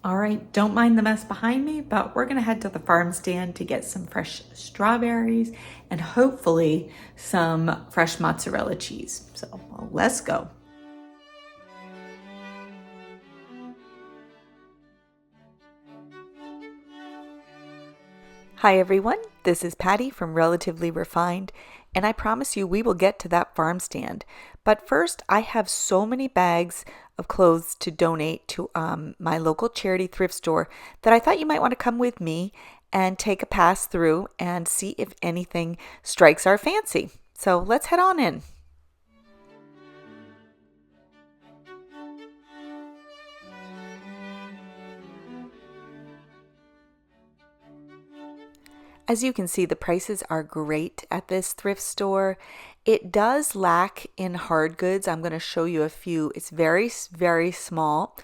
All right, don't mind the mess behind me, but we're gonna head to the farm stand to get some fresh strawberries and hopefully some fresh mozzarella cheese. So let's go. Hi everyone, this is Patty from Relatively Refined, and I promise you we will get to that farm stand. But first, I have so many bags of clothes to donate to my local charity thrift store that I thought you might want to come with me and take a pass through and see if anything strikes our fancy. So let's head on in. As you can see, the prices are great at this thrift store. It does lack in hard goods. I'm going to show you a few. It's very, very small,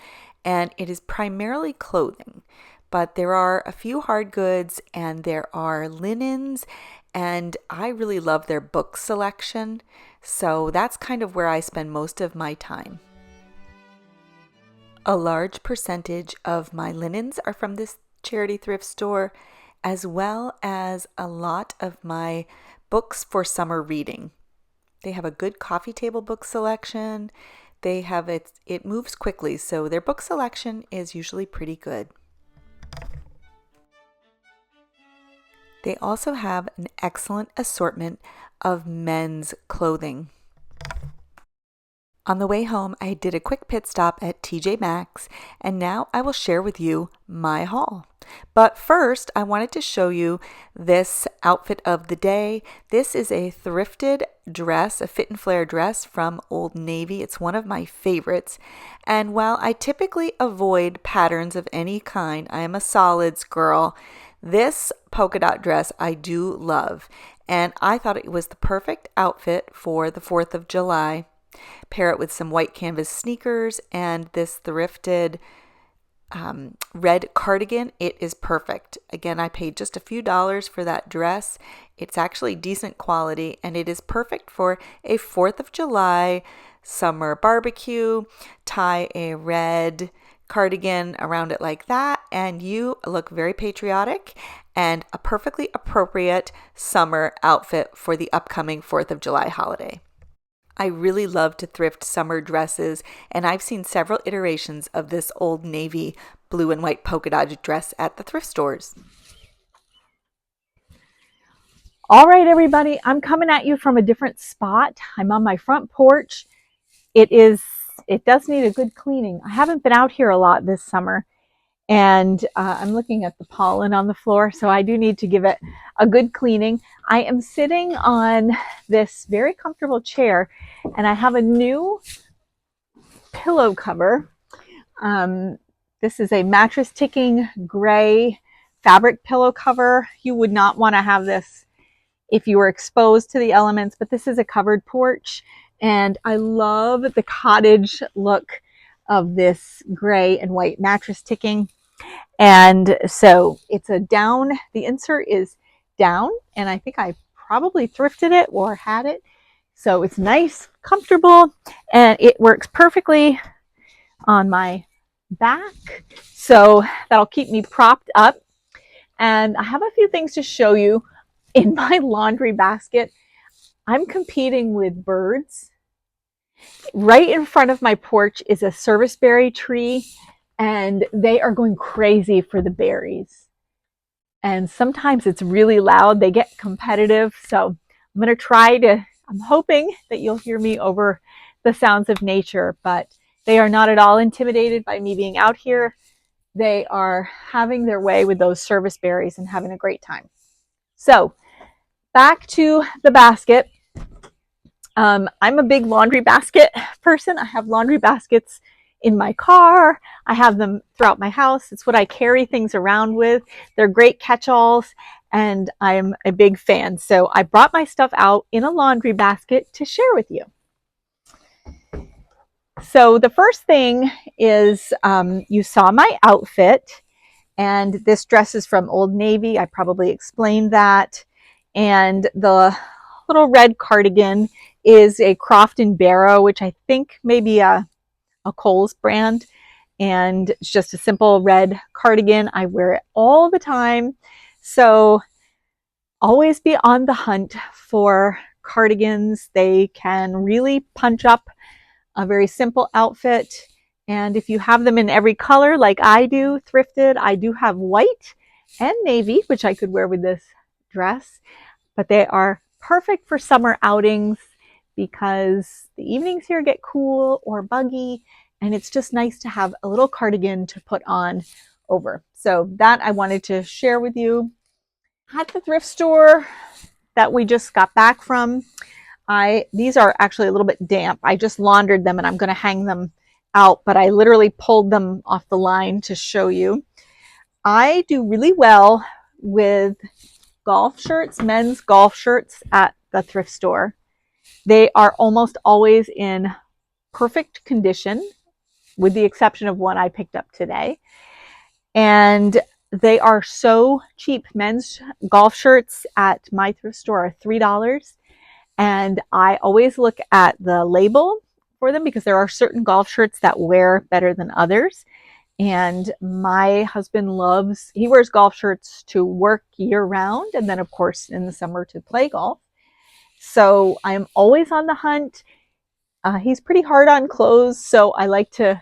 and it is primarily clothing. But there are a few hard goods, and there are linens, and I really love their book selection. So that's kind of where I spend most of my time. A large percentage of my linens are from this charity thrift store, as well as a lot of my books for summer reading. They have a good coffee table book selection. It moves quickly, so their book selection is usually pretty good. They also have an excellent assortment of men's clothing. On the way home, I did a quick pit stop at TJ Maxx, and now I will share with you my haul. But first, I wanted to show you this outfit of the day. This is a thrifted dress, a fit and flare dress from Old Navy. It's one of my favorites. And while I typically avoid patterns of any kind, I am a solids girl. This polka dot dress I do love, and I thought it was the perfect outfit for the 4th of July. Pair it with some white canvas sneakers and this thrifted red cardigan. It is perfect. Again, I paid just a few dollars for that dress. It's actually decent quality, and it is perfect for a 4th of July summer barbecue. Tie a red cardigan around it like that, and you look very patriotic and a perfectly appropriate summer outfit for the upcoming 4th of July holiday. I really love to thrift summer dresses, and I've seen several iterations of this Old Navy blue and white polka dot dress at the thrift stores. All right, everybody, I'm coming at you from a different spot. I'm on my front porch. It does need a good cleaning. I haven't been out here a lot this summer, and I'm looking at the pollen on the floor, so I do need to give it a good cleaning. I am sitting on this very comfortable chair, and I have a new pillow cover. This is a mattress ticking gray fabric pillow cover. You would not want to have this if you were exposed to the elements, but this is a covered porch, and I love the cottage look of this gray and white mattress ticking. And so it's a down, the insert is down, and I think I probably thrifted it or had it. So it's nice, comfortable, and it works perfectly on my back. So that'll keep me propped up. And I have a few things to show you in my laundry basket. I'm competing with birds. Right in front of my porch is a serviceberry tree, and they are going crazy for the berries. And sometimes it's really loud. They get competitive. So I'm hoping that you'll hear me over the sounds of nature, but they are not at all intimidated by me being out here. They are having their way with those serviceberries and having a great time. So back to the basket. I'm a big laundry basket person. I have laundry baskets in my car. I have them throughout my house. It's what I carry things around with. They're great catch-alls, and I'm a big fan. So I brought my stuff out in a laundry basket to share with you. So the first thing is you saw my outfit, and this dress is from Old Navy. I probably explained that. And the little red cardigan is a Croft & Barrow, which I think may be a Kohl's brand. and it's just a simple red cardigan. I wear it all the time. So always be on the hunt for cardigans. They can really punch up a very simple outfit. And if you have them in every color like I do, thrifted, I do have white and navy, which I could wear with this dress, but they are perfect for summer outings because the evenings here get cool or buggy, and it's just nice to have a little cardigan to put on over. So that I wanted to share with you. At the thrift store that we just got back from, these are actually a little bit damp. I just laundered them and I'm going to hang them out, but I literally pulled them off the line to show you. I do really well with golf shirts, men's golf shirts at the thrift store. They are almost always in perfect condition, with the exception of one I picked up today. And they are so cheap. Men's golf shirts at my thrift store are $3. And I always look at the label for them because there are certain golf shirts that wear better than others. And my husband he wears golf shirts to work year round, and then of course in the summer to play golf. So I'm always on the hunt. He's pretty hard on clothes, so I like to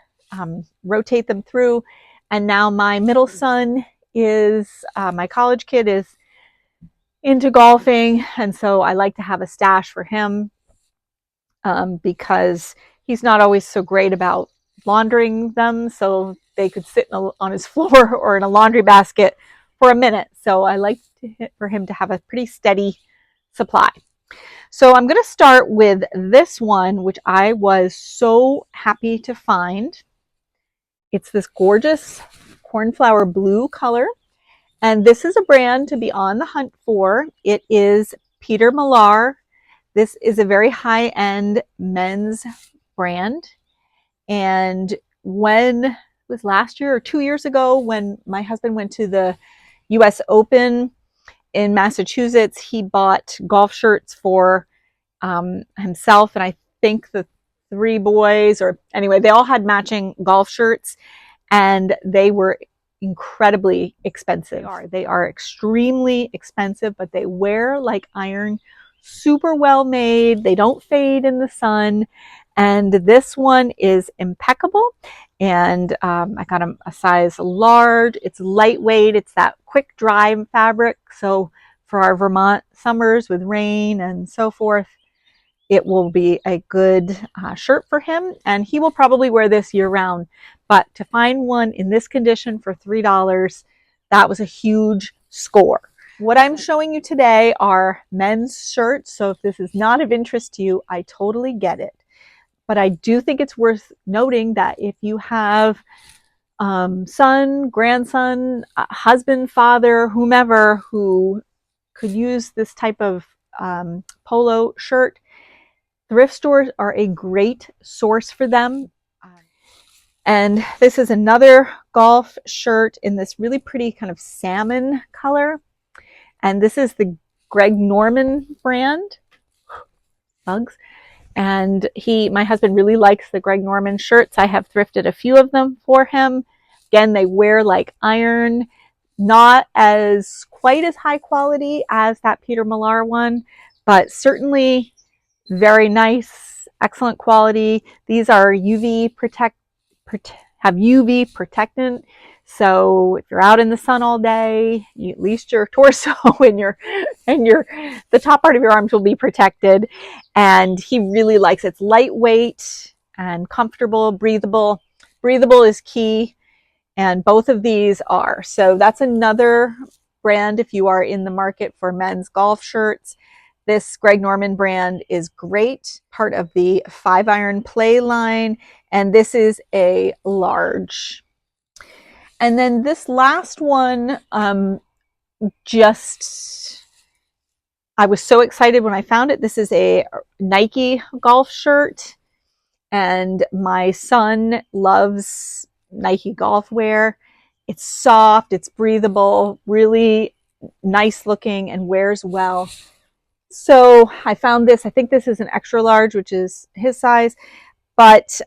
rotate them through. And now my middle son my college kid is into golfing, and so I like to have a stash for him because he's not always so great about laundering them, so they could sit on his floor or in a laundry basket for a minute. So I like for him to have a pretty steady supply. So I'm going to start with this one, which I was so happy to find. It's this gorgeous cornflower blue color. And this is a brand to be on the hunt for. It is Peter Millar. This is a very high-end men's brand. And when it was last year or 2 years ago, when my husband went to the US Open in Massachusetts, he bought golf shirts for himself and I think the 3 boys, or anyway, they all had matching golf shirts, and they were incredibly expensive. They are extremely expensive, but they wear like iron, super well made. They don't fade in the sun. And this one is impeccable. And I got a size large. It's lightweight. It's that quick dry fabric. So for our Vermont summers with rain and so forth, it will be a good shirt for him. And he will probably wear this year round. But to find one in this condition for $3, that was a huge score. What I'm showing you today are men's shirts. So if this is not of interest to you, I totally get it. But I do think it's worth noting that if you have son, grandson, husband, father, whomever who could use this type of polo shirt, thrift stores are a great source for them. And this is another golf shirt in this really pretty kind of salmon color. And this is the Greg Norman brand. Bugs. And my husband really likes the Greg Norman shirts. I have thrifted a few of them for him. Again, they wear like iron, not as quite as high quality as that Peter Millar one, but certainly very nice, excellent quality. These are have UV protectant. So if you're out in the sun all day, at least your torso and the top part of your arms will be protected. And he really likes it. It's lightweight and comfortable, breathable. Breathable is key, and both of these are. So that's another brand if you are in the market for men's golf shirts. This Greg Norman brand is great, part of the 5-iron play line, and this is a large. And then this last one, I was so excited when I found it. This is a Nike golf shirt, and my son loves Nike golf wear. It's soft, it's breathable, really nice looking, and wears well. So I found this. I think this is an extra large, which is his size, but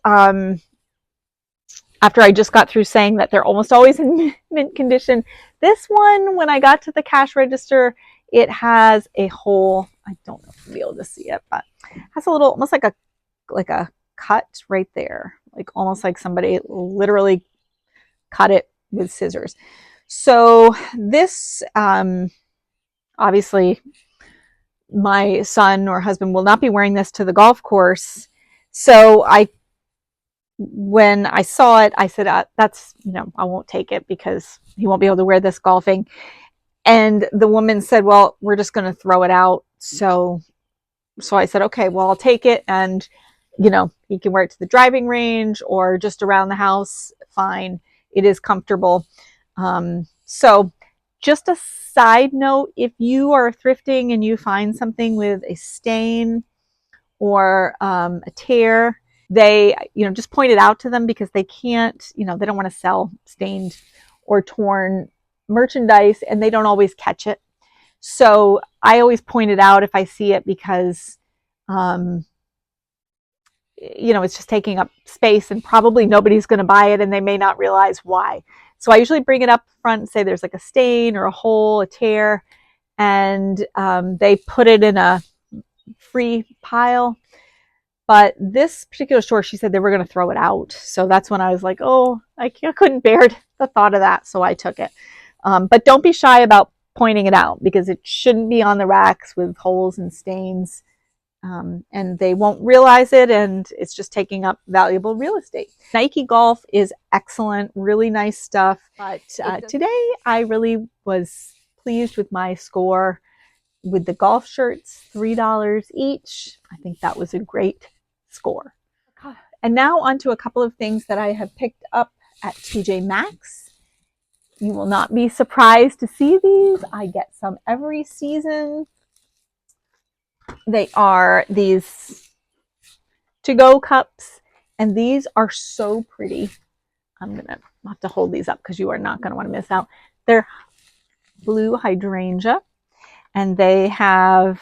after I just got through saying that they're almost always in mint condition. This one, when I got to the cash register, it has a hole. I don't know if you'll be able to see it, but it has a little, almost like a cut right there, like almost like somebody literally cut it with scissors. So this, obviously, my son or husband will not be wearing this to the golf course. So when I saw it, I said, that's, I won't take it because he won't be able to wear this golfing. And the woman said, well, we're just going to throw it out. So I said, okay, well, I'll take it. And, he can wear it to the driving range or just around the house. Fine. It is comfortable. So just a side note, if you are thrifting and you find something with a stain or a tear, they, just point it out to them, because they can't, they don't want to sell stained or torn merchandise, and they don't always catch it. So I always point it out if I see it, because, it's just taking up space and probably nobody's going to buy it, and they may not realize why. So I usually bring it up front and say there's like a stain or a hole, a tear, and they put it in a free pile. But this particular store, she said they were going to throw it out. So that's when I was like, oh, I couldn't bear the thought of that. So I took it. But don't be shy about pointing it out, because it shouldn't be on the racks with holes and stains. And they won't realize it, and it's just taking up valuable real estate. Nike Golf is excellent, really nice stuff. But today I really was pleased with my score with the golf shirts, $3 each. I think that was a great score. And now on to a couple of things that I have picked up at TJ Maxx. You will not be surprised to see these. I get some every season. They are these to-go cups, and these are so pretty. I'm going to have to hold these up because you are not going to want to miss out. They're blue hydrangea, and they have,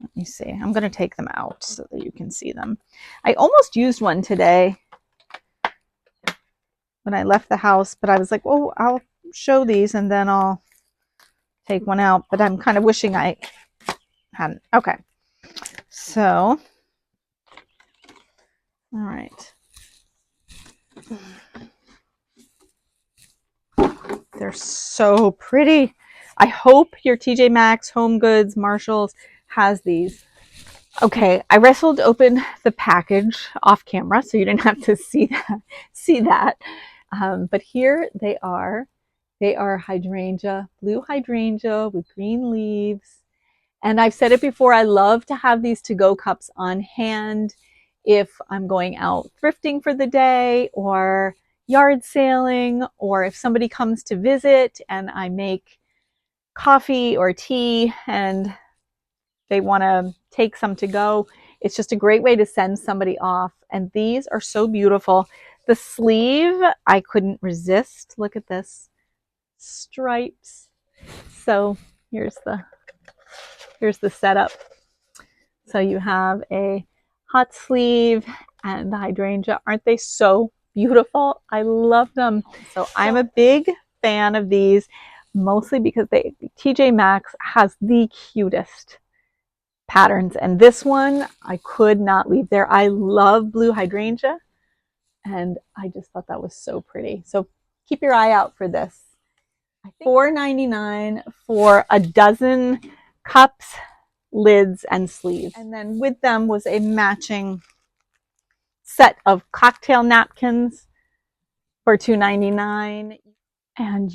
let me see, I'm going to take them out so that you can see them. I almost used one today when I left the house, but I was like, oh, I'll show these and then I'll take one out, but I'm kind of wishing I hadn't. Okay. So, all right. They're so pretty. I hope your TJ Maxx, Home Goods, Marshalls has these. Okay, I wrestled open the package off camera, so you didn't have to see that. But here they are. They are hydrangea, blue hydrangea with green leaves. And I've said it before, I love to have these to-go cups on hand if I'm going out thrifting for the day or yard sailing, or if somebody comes to visit and I make coffee or tea and they want to take some to go. It's just a great way to send somebody off. And these are so beautiful. The sleeve, I couldn't resist. Look at this. Stripes. So here's the setup. So you have a hot sleeve and the hydrangea. Aren't they so beautiful? I love them. So I'm a big fan of these, mostly because TJ Maxx has the cutest patterns, and this one I could not leave there. I love blue hydrangea, and I just thought that was so pretty. So keep your eye out for this. I think $4.99 for a dozen cups, lids, and sleeves. And then with them was a matching set of cocktail napkins for $2.99. And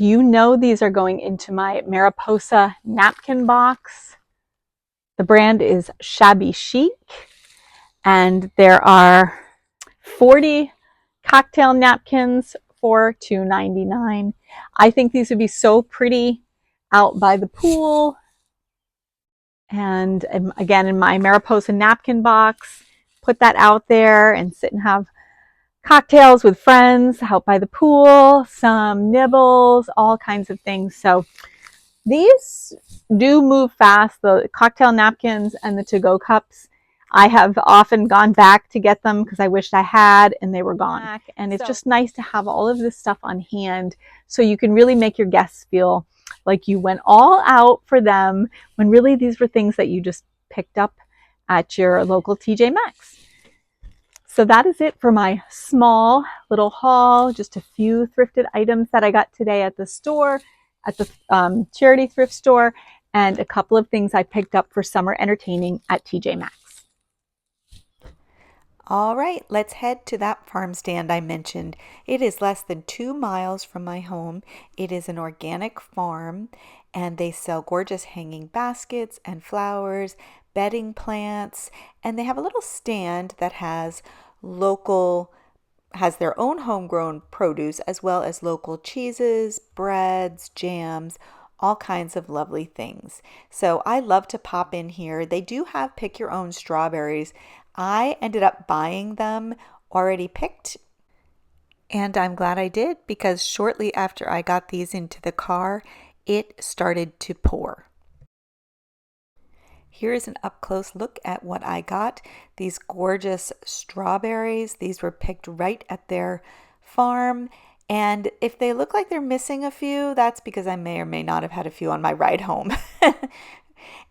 these are going into my Mariposa napkin box. The brand is Shabby Chic, and there are 40 cocktail napkins for $2.99. I think these would be so pretty out by the pool. And again, in my Mariposa napkin box, put that out there and sit and have cocktails with friends out by the pool, some nibbles, all kinds of things. So these do move fast, the cocktail napkins and the to-go cups. I have often gone back to get them because I wished I had and they were gone. And it's just nice to have all of this stuff on hand so you can really make your guests feel like you went all out for them when really these were things that you just picked up at your local TJ Maxx. So that is it for my small little haul, just a few thrifted items that I got today at the store, at the charity thrift store, and a couple of things I picked up for summer entertaining at TJ Maxx. All right, let's head to that farm stand I mentioned. It is less than 2 miles from my home. It is an organic farm, and they sell gorgeous hanging baskets and flowers, bedding plants, and they have a little stand that has their own homegrown produce as well as local cheeses, breads, jams, all kinds of lovely things. So I love to pop in here. They do have pick your own strawberries. I ended up buying them already picked, and I'm glad I did because shortly after I got these into the car, it started to pour. Here's an up-close look at what I got. These gorgeous strawberries. These were picked right at their farm. And if they look like they're missing a few, that's because I may or may not have had a few on my ride home.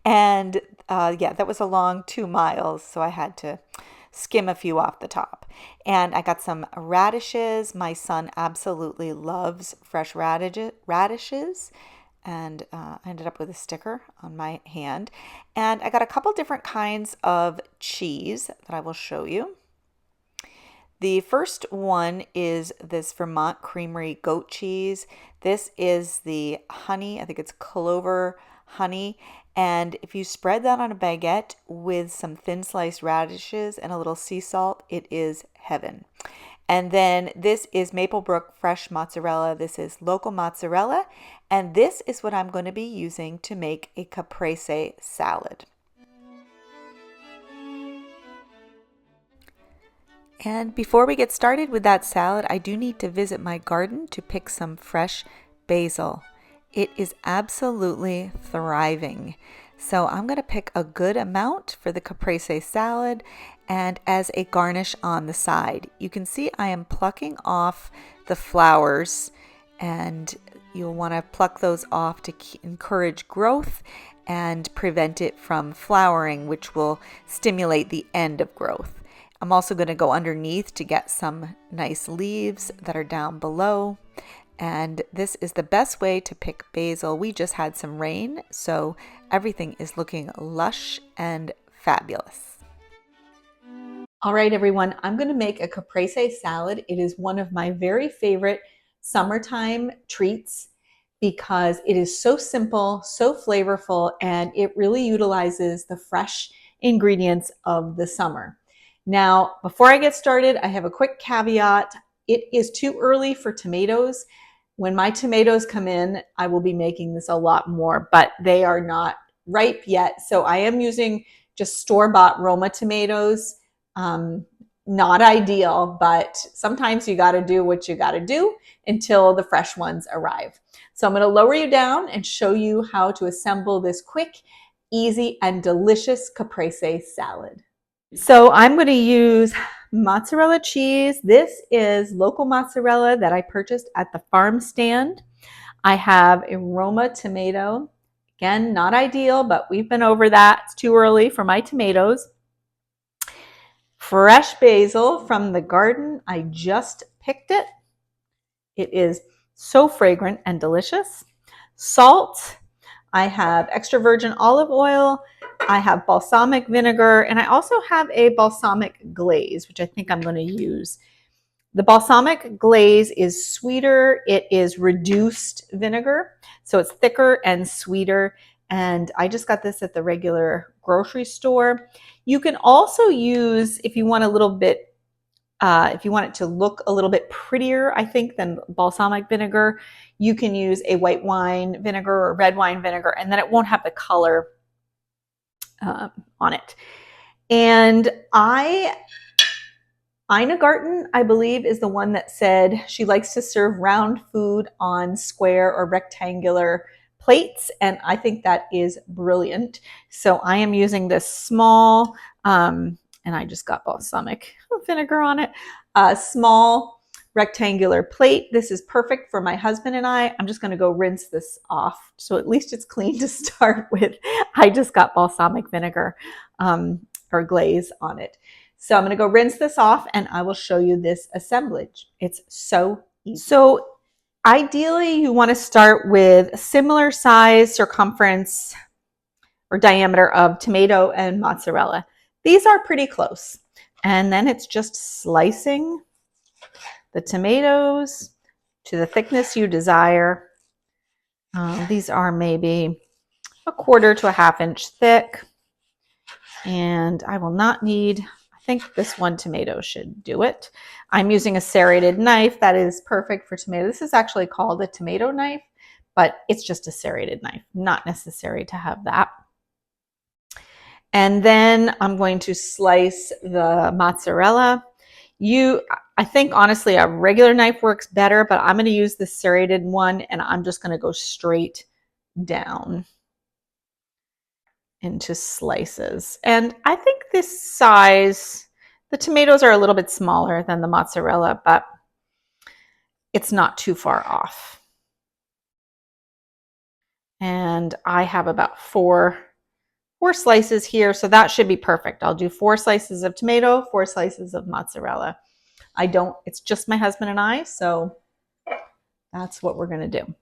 And yeah, that was a long 2 miles, so I had to skim a few off the top. And I got some radishes. My son absolutely loves fresh radishes. And I ended up with a sticker on my hand. And I got a couple different kinds of cheese that I will show you. The first one is this Vermont Creamery goat cheese. This is the honey, I think it's clover honey. And if you spread that on a baguette with some thin sliced radishes and a little sea salt, it is heaven. And then this is Maplebrook fresh mozzarella. This is local mozzarella. And this is what I'm going to be using to make a caprese salad. And before we get started with that salad, I do need to visit my garden to pick some fresh basil. It is absolutely thriving. So I'm going to pick a good amount for the caprese salad and as a garnish on the side. You can see I am plucking off the flowers, and you'll want to pluck those off to encourage growth and prevent it from flowering, which will stimulate the end of growth. I'm also going to go underneath to get some nice leaves that are down below. And this is the best way to pick basil. We just had some rain, so everything is looking lush and fabulous. All right, everyone, I'm going to make a caprese salad. It is one of my very favorite summertime treats because it is so simple, so flavorful, and it really utilizes the fresh ingredients of the summer. Now, before I get started, I have a quick caveat. It is too early for tomatoes. When my tomatoes come in, I will be making this a lot more, but they are not ripe yet. So I am using just store-bought Roma tomatoes. Not ideal, but sometimes you got to do what you got to do until the fresh ones arrive. So I'm going to lower you down and show you how to assemble this quick, easy, and delicious caprese salad. So I'm going to use mozzarella cheese. This is local mozzarella that I purchased at the Farmstand. I have a Roma tomato. Again, not ideal, but we've been over that. It's too early for my tomatoes. Fresh basil from the garden. I just picked it. It is so fragrant and delicious. Salt. I have extra virgin olive oil. I have balsamic vinegar, and I also have a balsamic glaze, which I think I'm going to use. The balsamic glaze is sweeter. It is reduced vinegar, so it's thicker and sweeter. And I just got this at the regular grocery store. You can also use, if you want a little bit, if you want it to look a little bit prettier, I think, than balsamic vinegar, you can use a white wine vinegar or red wine vinegar, and then it won't have the color on it. And Ina Garten, I believe, is the one that said she likes to serve round food on square or rectangular plates, and I think that is brilliant. So I am using this small And I just got balsamic vinegar on it. A small rectangular plate. This is perfect for my husband and I. I'm just going to go rinse this off, so at least it's clean to start with. I just got balsamic vinegar or glaze on it. So I'm going to go rinse this off and I will show you this assemblage. It's so easy. So ideally you want to start with a similar size, circumference, or diameter of tomato and mozzarella. These are pretty close. And then it's just slicing the tomatoes to the thickness you desire. These are maybe 1/4 to 1/2 inch thick. And I will not need, I think this one tomato should do it. I'm using a serrated knife that is perfect for tomato. This is actually called a tomato knife, but it's just a serrated knife, not necessary to have that. And then I'm going to slice the mozzarella. I think honestly a regular knife works better, but I'm going to use the serrated one and I'm just going to go straight down into slices. And I think this size, the tomatoes are a little bit smaller than the mozzarella, but it's not too far off. And I have about four slices here, so that should be perfect. I'll do 4 slices of tomato, 4 slices of mozzarella. It's just my husband and I, so that's what we're going to do.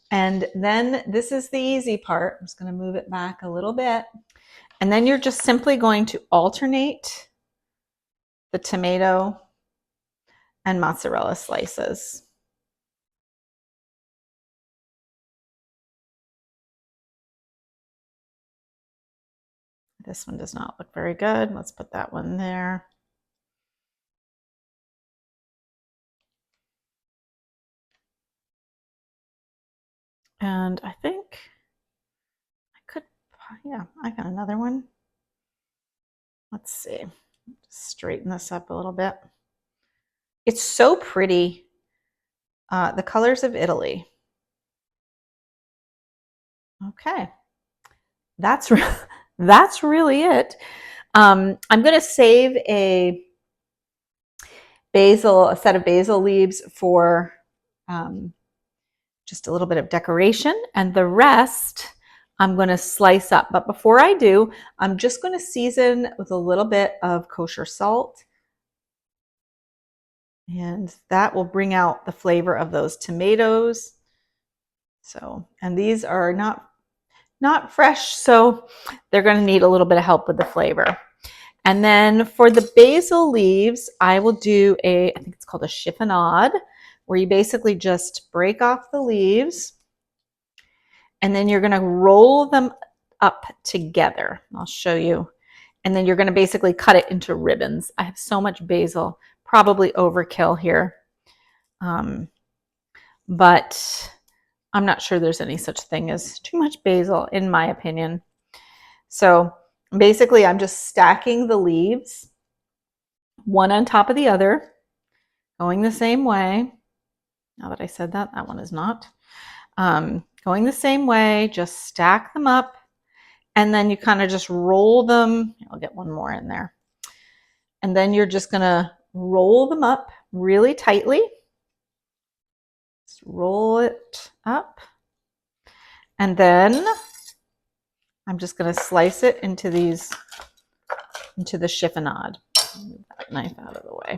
And then this is the easy part. I'm just going to move it back a little bit. And then you're just simply going to alternate the tomato and mozzarella slices. This one does not look very good. Let's put that one there. And I think I could, yeah, I got another one. Let's see, just straighten this up a little bit. It's so pretty. The colors of Italy. Okay, that's really it. I'm going to save a set of basil leaves for just a little bit of decoration, and the rest I'm going to slice up. But before I do, I'm just going to season with a little bit of kosher salt, and that will bring out the flavor of those tomatoes. So, and these are not fresh, so they're going to need a little bit of help with the flavor. And then for the basil leaves, I will do I think it's called a chiffonade, where you basically just break off the leaves and then you're going to roll them up together. I'll show you. And then you're going to basically cut it into ribbons. I have so much basil, probably overkill here. But I'm not sure there's any such thing as too much basil, in my opinion. So basically, I'm just stacking the leaves one on top of the other, going the same way. Now that I said that, that one is not. Going the same way, just stack them up, and then you kind of just roll them. I'll get one more in there. And then you're just going to roll them up really tightly. Just roll it up. And then I'm just going to slice it into the chiffonade. Move that knife out of the way.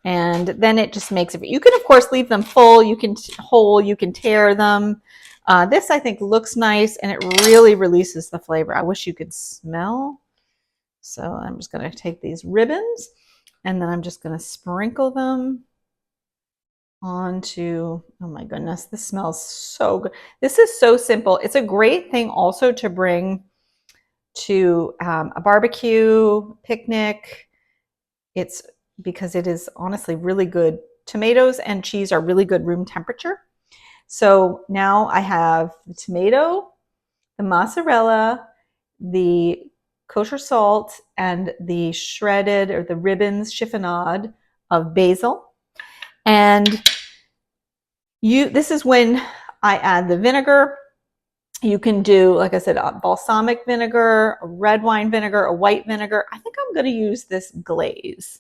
And then it just makes it. You can, of course, leave them full. You can you can tear them. This, I think, looks nice, and it really releases the flavor. I wish you could smell. So I'm just going to take these ribbons, and then I'm just going to sprinkle them onto, oh my goodness, this smells so good. This is so simple. It's a great thing also to bring to a barbecue, picnic. It's because it is honestly really good. Tomatoes and cheese are really good room temperature. So now I have the tomato, the mozzarella, the kosher salt, and the shredded or the ribbons chiffonade of basil. And this is when I add the vinegar. You can do, like I said, a balsamic vinegar, a red wine vinegar, a white vinegar. I think I'm going to use this glaze.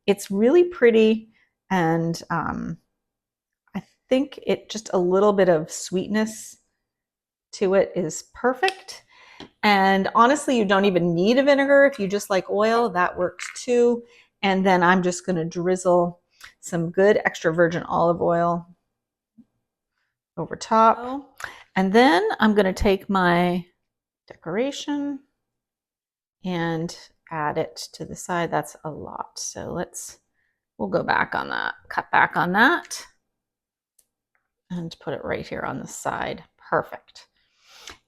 It's really pretty, and I think it just a little bit of sweetness to it is perfect. And honestly, you don't even need a vinegar. If you just like oil, that works too. And then I'm just going to drizzle some good extra virgin olive oil over top. And then I'm going to take my decoration and add it to the side. That's a lot. So we'll go back on that, cut back on that, and put it right here on the side. Perfect.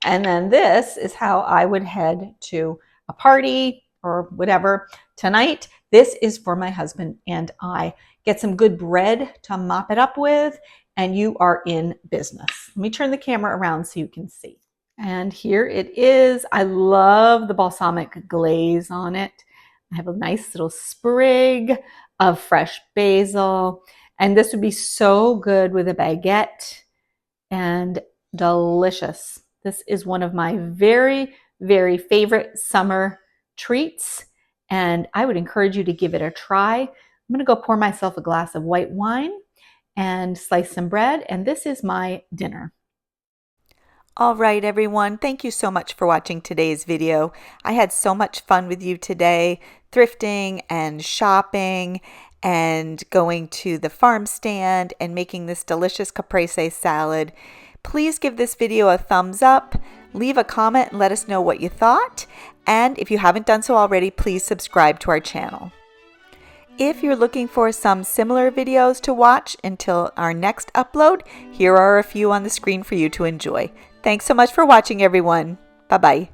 And then this is how I would head to a party or whatever tonight. This is for my husband and I. Get some good bread to mop it up with, and you are in business. Let me turn the camera around so you can see. And here it is. I love the balsamic glaze on it. I have a nice little sprig of fresh basil, and this would be so good with a baguette and delicious. This is one of my very, very favorite summer treats, and I would encourage you to give it a try. I'm going to go pour myself a glass of white wine and slice some bread, and this is my dinner. All right, everyone. Thank you so much for watching today's video. I had so much fun with you today, thrifting and shopping and going to the Farmstand and making this delicious Caprese salad. Please give this video a thumbs up, leave a comment and let us know what you thought. And if you haven't done so already, please subscribe to our channel. If you're looking for some similar videos to watch until our next upload, here are a few on the screen for you to enjoy. Thanks so much for watching, everyone. Bye-bye.